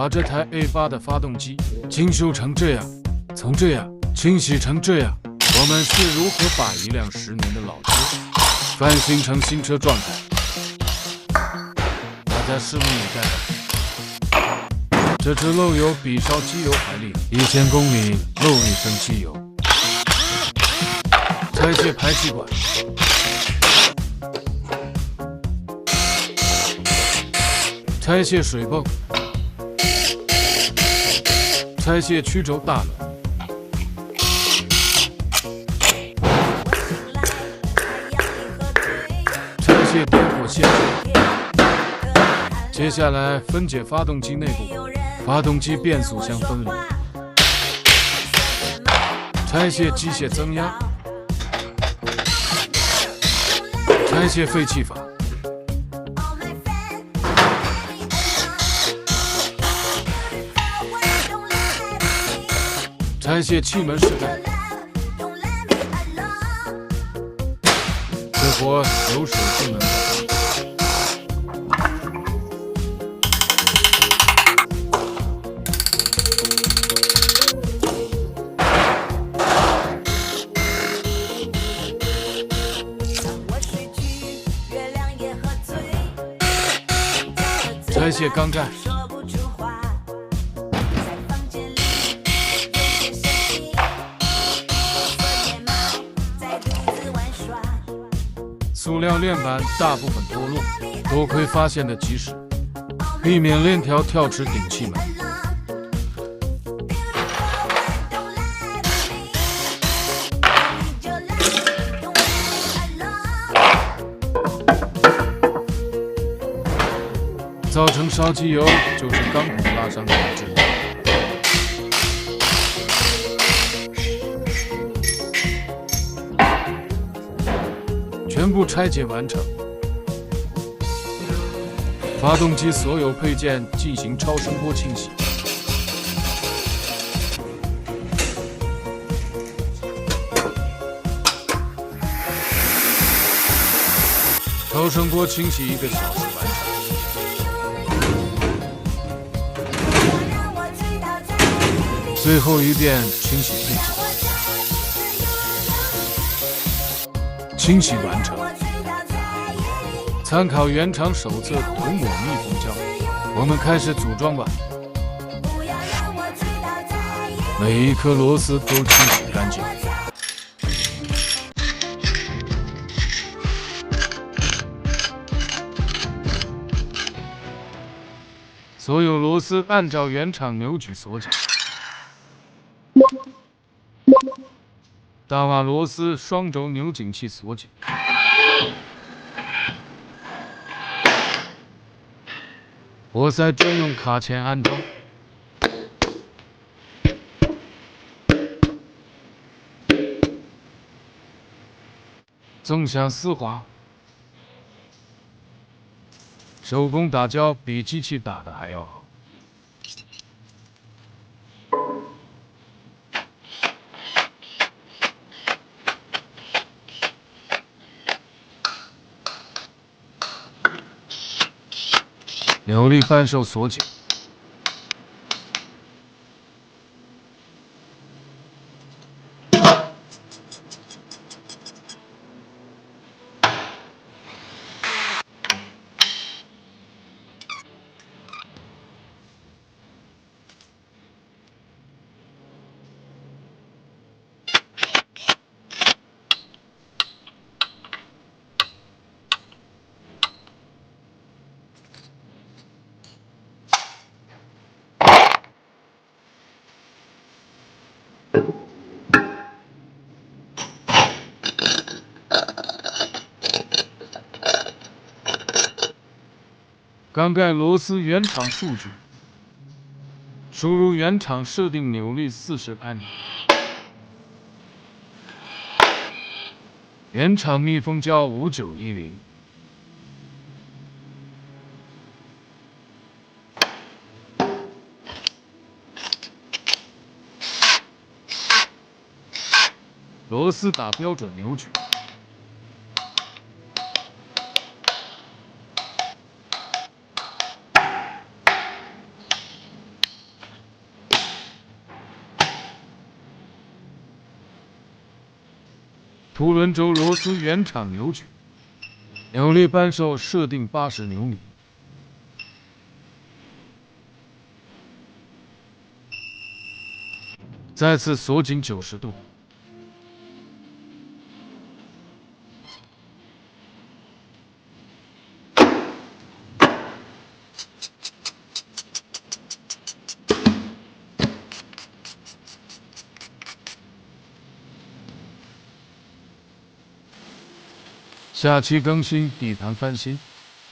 把这台 A8 的发动机精修成这样，从这样清洗成这样，我们是如何把一辆10年的老车翻新成新车状态？大家拭目以待吧。这只漏油比烧机油还厉害，1000公里漏1升机油。拆卸排气管，拆卸水泵，拆卸曲轴大轮，拆卸点火线。接下来分解发动机内部，发动机变速箱分离，拆卸机械增压，拆卸废气阀，拆卸气门室盖。这活有手就能干。拆卸钢架，塑料链板大部分脱落，多亏发现的及时，避免链条跳齿顶气门。造成烧机油就是钢孔拉伤导致的。全部拆解完成，发动机所有配件进行超声波清洗。超声波清洗1个小时完成。最后一遍清洗配件，清洗完成。参考原厂手册涂抹密封胶，我们开始组装吧。每一颗螺丝都清洗干净。所有螺丝按照原厂扭矩锁紧。大瓦螺丝双轴扭紧器锁紧。活塞专用卡钳安装。纵向丝滑。手工打胶比机器打的还要好。扭力扳手锁紧。缸盖螺丝原厂数据，输入原厂设定扭力40安米，原厂密封胶5910。螺丝打标准扭矩。凸轮轴螺丝原厂扭矩，扭力扳手设定80牛米。再次锁紧90度。下期更新，地毯翻新。